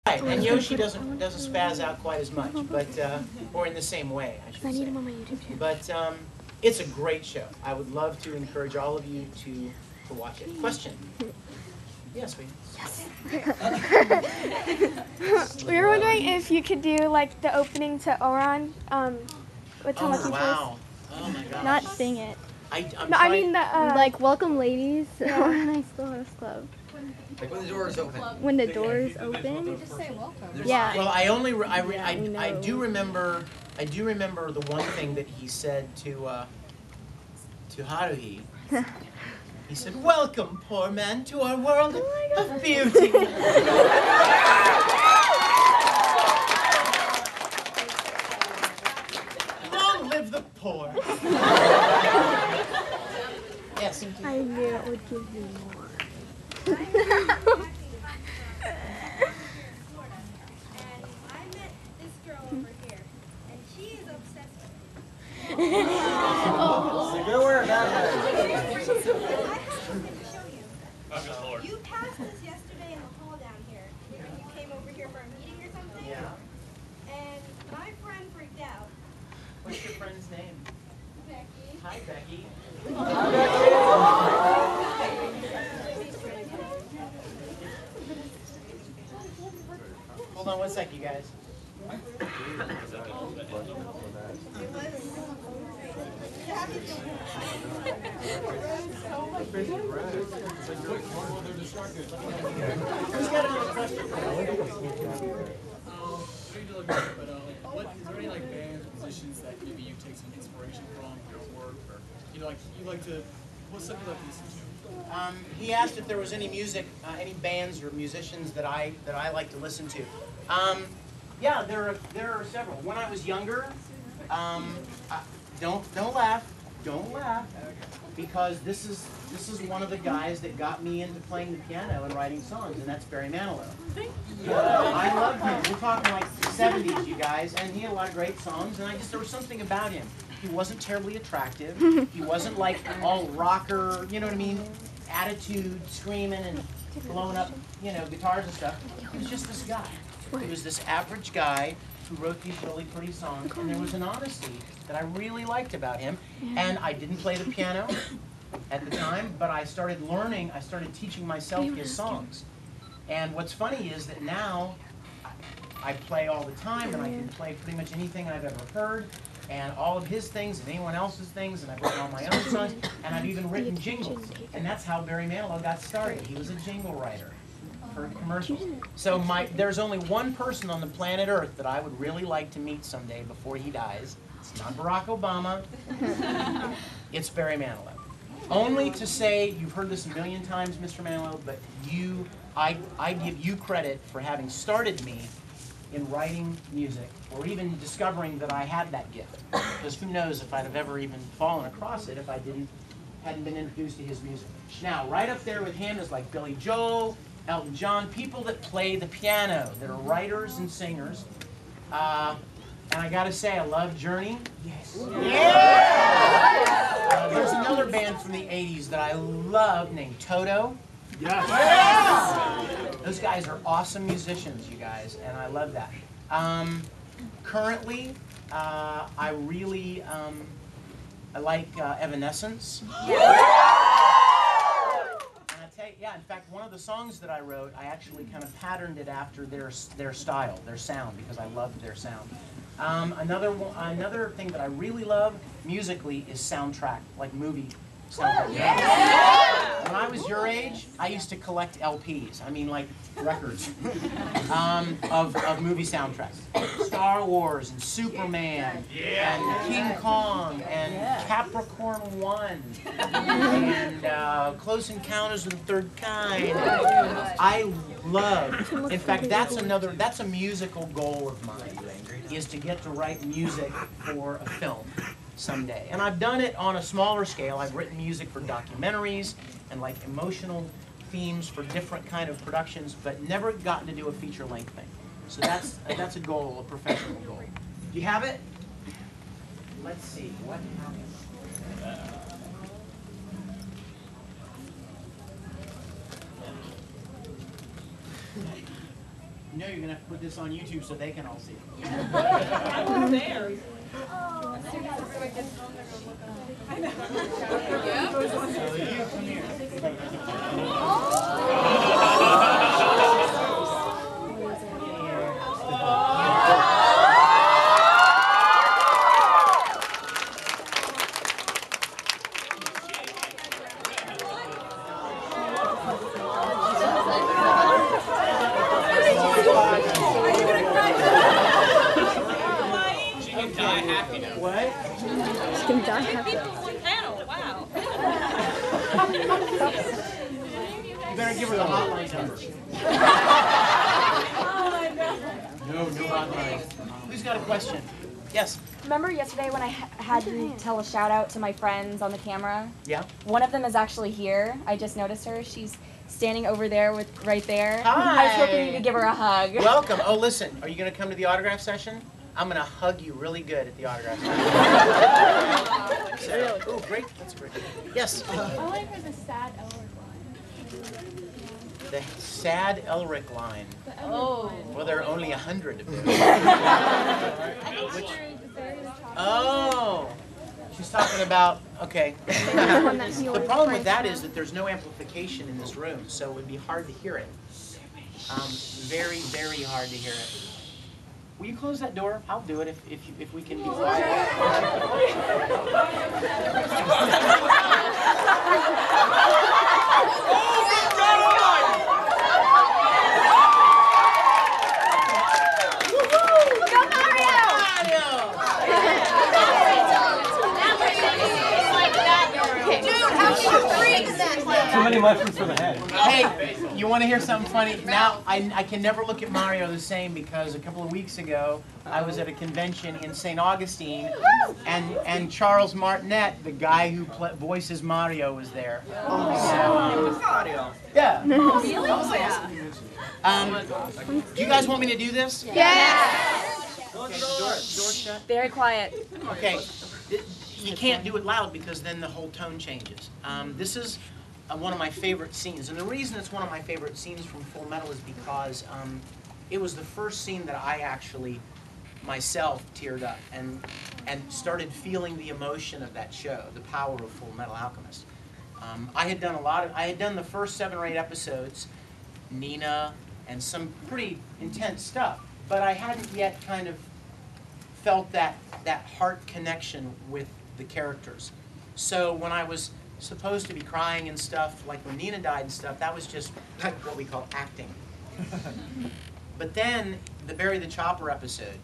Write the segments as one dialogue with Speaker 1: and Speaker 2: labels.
Speaker 1: Right, and Yoshi doesn't spaz out quite as much, but or in the same way, I should say.
Speaker 2: I need him on my YouTube channel.
Speaker 1: But it's a great show. I would love to encourage all of you to watch it. Question? Yes, we.
Speaker 2: Yes. We were wondering if you could do like the opening to Oran with Tom
Speaker 1: Oh wow! Oh my gosh!
Speaker 2: Not sing it.
Speaker 1: I
Speaker 2: mean the
Speaker 3: like welcome ladies.
Speaker 2: Yeah.
Speaker 3: Oran High Schoolhouse Club.
Speaker 4: Like when the doors open.
Speaker 3: When the doors open.
Speaker 5: Just say welcome.
Speaker 3: Yeah.
Speaker 1: Well, I do remember the one thing that he said to Haruhi. He said, "Welcome, poor man, to our world of beauty." Long live the poor. Yes.
Speaker 3: I knew it would give you more.
Speaker 6: And I met this girl over here, and she is obsessed with me.
Speaker 4: Good word, that
Speaker 6: I have something to show you. You passed us yesterday in the hall down here. You came over here for a meeting or something?
Speaker 1: Yeah.
Speaker 6: And my friend freaked out.
Speaker 1: What's your friend's name?
Speaker 6: Becky.
Speaker 1: Hi, Becky. Hold on one sec, you guys. Who's got another question?
Speaker 7: Is there any like bands, musicians that maybe you take some inspiration from your work, or you like to? What's something you like to listen to?
Speaker 1: He asked if there was any music, any bands or musicians that I like to listen to. Yeah, there are several. When I was younger, don't laugh, because this is one of the guys that got me into playing the piano and writing songs, and that's Barry Manilow. I love him. We're talking like the 70s, you guys, and he had a lot of great songs, and there was something about him. He wasn't terribly attractive. He wasn't like all rocker, you know what I mean? Attitude, screaming and blowing up, guitars and stuff. He was just this guy. He was this average guy who wrote these really pretty songs, and there was an honesty that I really liked about him. And I didn't play the piano at the time, but I started learning, I started teaching myself his songs. And what's funny is that now I play all the time, and I can play pretty much anything I've ever heard, and all of his things and anyone else's things, and I've written all my own songs, and I've even written jingles. And that's how Barry Manilow got started. He was a jingle writer for commercials. So there's only one person on the planet Earth that I would really like to meet someday before he dies. It's not Barack Obama. It's Barry Manilow. Only to say, you've heard this a million times, Mr. Manilow, but I give you credit for having started me in writing music, or even discovering that I had that gift. Because who knows if I'd have ever even fallen across it if I hadn't been introduced to his music. Now, right up there with him is like Billy Joel, Elton John, people that play the piano, that are writers and singers. And I gotta say, I love Journey. Yes. Yeah! There's another band from the 80s that I love named Toto.
Speaker 7: Yes.
Speaker 1: Those guys are awesome musicians, you guys, and I love that. Currently, I really I like Evanescence. Yeah, in fact, one of the songs that I wrote, I actually kind of patterned it after their style, their sound, because I loved their sound. Another thing that I really love musically is soundtrack, like movie soundtrack. Yeah. When I was your age, I used to collect LPs. I mean, like records of movie soundtracks. Star Wars and Superman and King Kong and Capricorn 1 and Close Encounters of the Third Kind. I love. In fact, that's a musical goal of mine, is to get to write music for a film someday. And I've done it on a smaller scale. I've written music for documentaries and like emotional themes for different kind of productions, but never gotten to do a feature-length thing. So that's a goal, a professional goal. Do you have it? Let's see, what happened? know you're gonna have to put this on YouTube so they can all see it. So you come here. What?
Speaker 3: She's gonna die happy.
Speaker 1: You better give her the hotline number. No hotline. Who's got a question? Yes.
Speaker 5: Remember yesterday when I had you tell a shout out to my friends on the camera?
Speaker 1: Yeah.
Speaker 5: One of them is actually here. I just noticed her. She's standing over there right there.
Speaker 1: Hi.
Speaker 5: I was hoping you could give her a hug.
Speaker 1: Welcome. Oh, listen. Are you going to come to the autograph session? I'm going to hug you really good at the autograph session. Oh, great. That's great. Yes.
Speaker 2: I like her the sad Elric line.
Speaker 1: The sad Elric line.
Speaker 5: Oh.
Speaker 1: Well, there are only 100 of them.
Speaker 2: Which,
Speaker 1: Oh. She's talking about, okay. The problem with that is that there's no amplification in this room, so it would be hard to hear it. Very, very hard to hear it. Will you close that door? I'll do it if we can be quiet.
Speaker 8: Too many mushrooms for the head.
Speaker 1: Hey, you want to hear something funny? Now, I can never look at Mario the same because a couple of weeks ago, I was at a convention in St. Augustine, and Charles Martinet, the guy who voices Mario, was there.
Speaker 4: Mario.
Speaker 1: Yeah. Do you guys want me to do this?
Speaker 5: Yes.
Speaker 1: Okay, door shut.
Speaker 5: Very quiet.
Speaker 1: Okay, you can't do it loud because then the whole tone changes. This is one of my favorite scenes, and the reason it's one of my favorite scenes from Full Metal is because it was the first scene that I actually myself teared up and started feeling the emotion of that show, the power of Full Metal Alchemist. I had done the first 7 or 8 episodes, Nina, and some pretty intense stuff, but I hadn't yet kind of felt that heart connection with the characters. So when I was supposed to be crying and stuff, like when Nina died and stuff, that was just like what we call acting. But then the Barry the Chopper episode,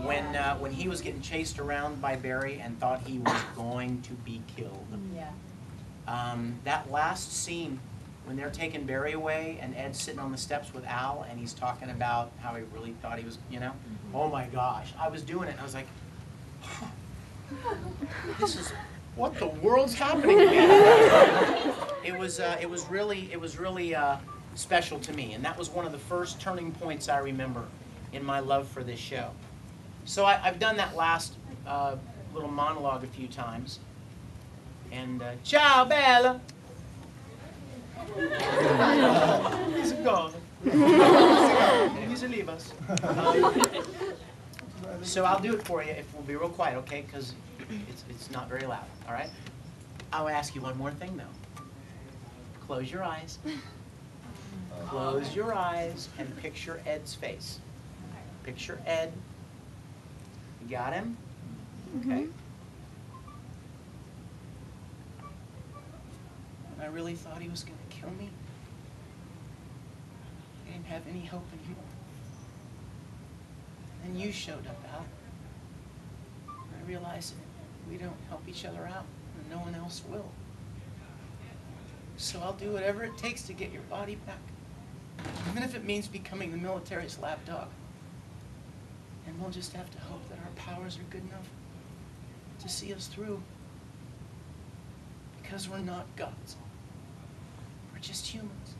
Speaker 1: when he was getting chased around by Barry and thought he was going to be killed. That last scene when they're taking Barry away and Ed's sitting on the steps with Al and he's talking about how he really thought he was, you know, oh my gosh, I was doing it and I was like, this is what the world's happening to me. It was really special to me, and that was one of the first turning points I remember in my love for this show. So I've done that last little monologue a few times, and ciao Bella. He's gone. He's a leave us. So I'll do it for you if we'll be real quiet, okay? Because it's not very loud, all right? I'll ask you one more thing, though. Close your eyes. Close your eyes and picture Ed's face. Picture Ed. You got him? Okay. I really thought he was going to kill me. I didn't have any hope anymore. And you showed up, Al. I realized that we don't help each other out, and no one else will. So I'll do whatever it takes to get your body back, even if it means becoming the military's lapdog. And we'll just have to hope that our powers are good enough to see us through. Because we're not gods. We're just humans.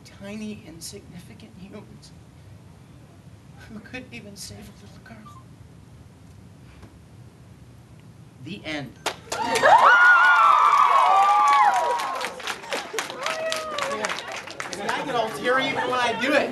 Speaker 1: Tiny, insignificant humans who couldn't even save a little girl. The end. Yeah. can all hear even when I do it.